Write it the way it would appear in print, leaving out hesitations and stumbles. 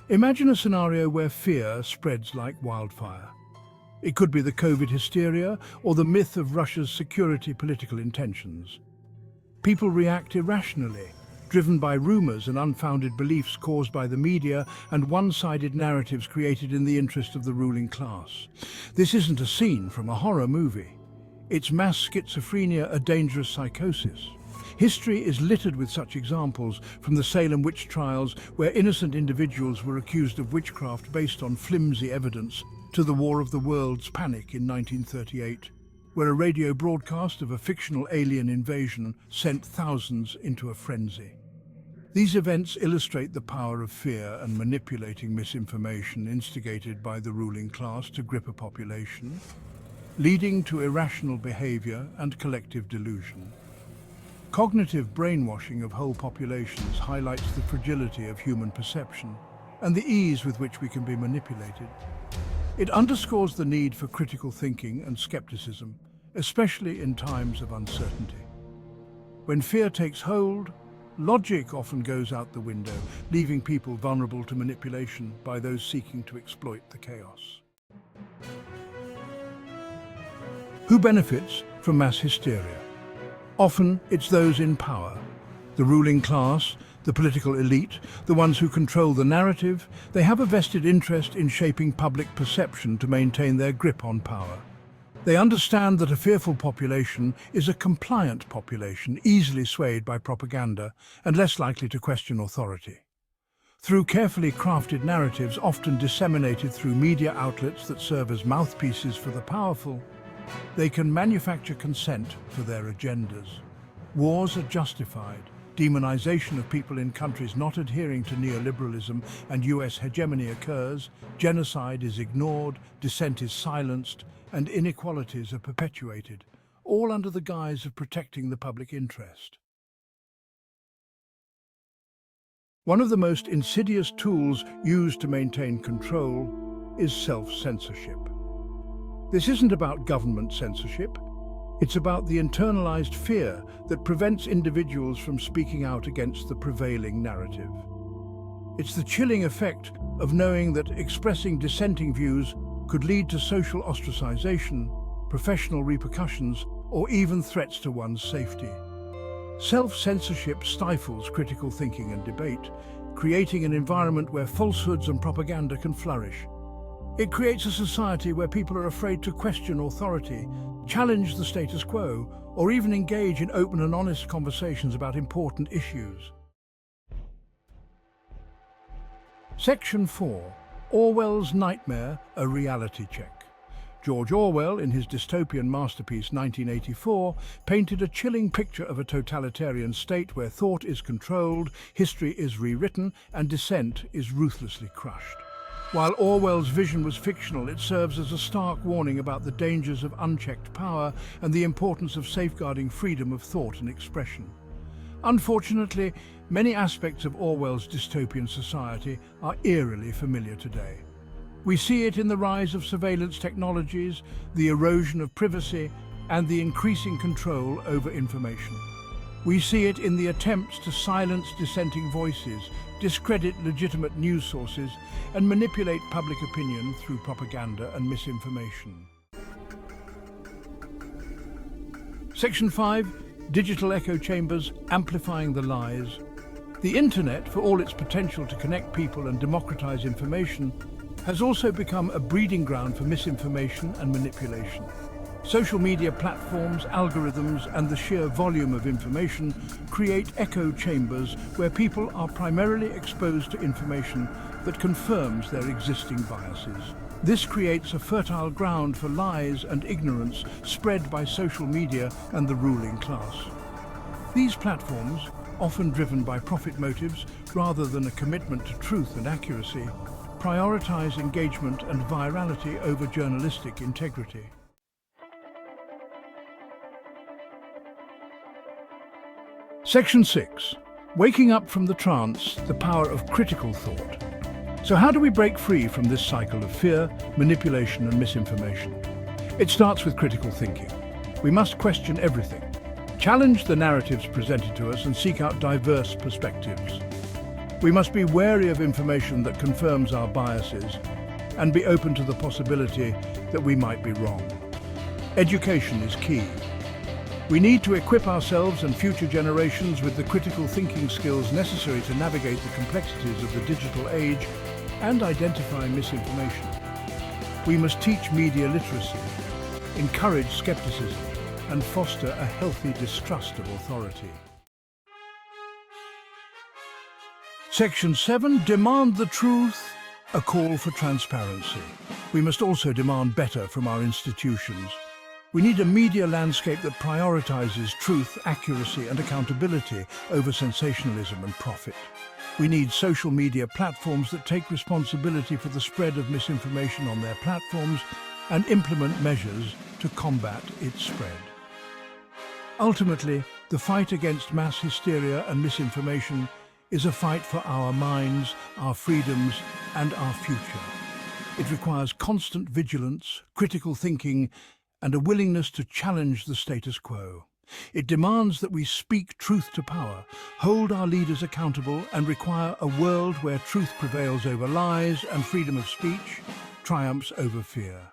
Imagine a scenario where fear spreads like wildfire. It could be the COVID hysteria or the myth of Russia's security political intentions. People react irrationally, driven by rumors and unfounded beliefs caused by the media and one-sided narratives created in the interest of the ruling class. This isn't a scene from a horror movie. It's mass schizophrenia, a dangerous psychosis. History is littered with such examples, from the Salem witch trials, where innocent individuals were accused of witchcraft based on flimsy evidence, to the War of the Worlds panic in 1938, where a radio broadcast of a fictional alien invasion sent thousands into a frenzy. These events illustrate the power of fear and manipulating misinformation instigated by the ruling class to grip a population, leading to irrational behavior and collective delusion. Cognitive brainwashing of whole populations highlights the fragility of human perception and the ease with which we can be manipulated. It underscores the need for critical thinking and skepticism, especially in times of uncertainty. When fear takes hold, logic often goes out the window, leaving people vulnerable to manipulation by those seeking to exploit the chaos. Who benefits from mass hysteria? Often, it's those in power. The ruling class, the political elite, the ones who control the narrative. They have a vested interest in shaping public perception to maintain their grip on power. They understand that a fearful population is a compliant population, easily swayed by propaganda and less likely to question authority. Through carefully crafted narratives, often disseminated through media outlets that serve as mouthpieces for the powerful, they can manufacture consent for their agendas. Wars are justified. Demonization of people in countries not adhering to neoliberalism and US hegemony occurs. Genocide is ignored, dissent is silenced, and inequalities are perpetuated, all under the guise of protecting the public interest. One of the most insidious tools used to maintain control is self-censorship. This isn't about government censorship. It's about the internalized fear that prevents individuals from speaking out against the prevailing narrative. It's the chilling effect of knowing that expressing dissenting views could lead to social ostracization, professional repercussions, or even threats to one's safety. Self-censorship stifles critical thinking and debate, creating an environment where falsehoods and propaganda can flourish. It creates a society where people are afraid to question authority, challenge the status quo, or even engage in open and honest conversations about important issues. Section 4. Orwell's Nightmare, a Reality Check. George Orwell, in his dystopian masterpiece 1984, painted a chilling picture of a totalitarian state where thought is controlled, history is rewritten, and dissent is ruthlessly crushed. While Orwell's vision was fictional, it serves as a stark warning about the dangers of unchecked power and the importance of safeguarding freedom of thought and expression. Unfortunately, many aspects of Orwell's dystopian society are eerily familiar today. We see it in the rise of surveillance technologies, the erosion of privacy, and the increasing control over information. We see it in the attempts to silence dissenting voices, discredit legitimate news sources, and manipulate public opinion through propaganda and misinformation. Section 5. Digital echo chambers, amplifying the lies. The internet, for all its potential to connect people and democratize information, has also become a breeding ground for misinformation and manipulation. Social media platforms, algorithms, and the sheer volume of information create echo chambers where people are primarily exposed to information that confirms their existing biases. This creates a fertile ground for lies and ignorance spread by social media and the ruling class. These platforms, often driven by profit motives rather than a commitment to truth and accuracy, prioritize engagement and virality over journalistic integrity. Section 6. Waking up from the trance, the power of critical thought. So how do we break free from this cycle of fear, manipulation, and misinformation? It starts with critical thinking. We must question everything, challenge the narratives presented to us, and seek out diverse perspectives. We must be wary of information that confirms our biases and be open to the possibility that we might be wrong. Education is key. We need to equip ourselves and future generations with the critical thinking skills necessary to navigate the complexities of the digital age and identify misinformation. We must teach media literacy, encourage skepticism, and foster a healthy distrust of authority. Section 7. Demand the truth, a call for transparency. We must also demand better from our institutions. We need a media landscape that prioritizes truth, accuracy, and accountability over sensationalism and profit. We need social media platforms that take responsibility for the spread of misinformation on their platforms and implement measures to combat its spread. Ultimately, the fight against mass hysteria and misinformation is a fight for our minds, our freedoms, and our future. It requires constant vigilance, critical thinking, and a willingness to challenge the status quo. It demands that we speak truth to power, hold our leaders accountable, and require a world where truth prevails over lies and freedom of speech triumphs over fear.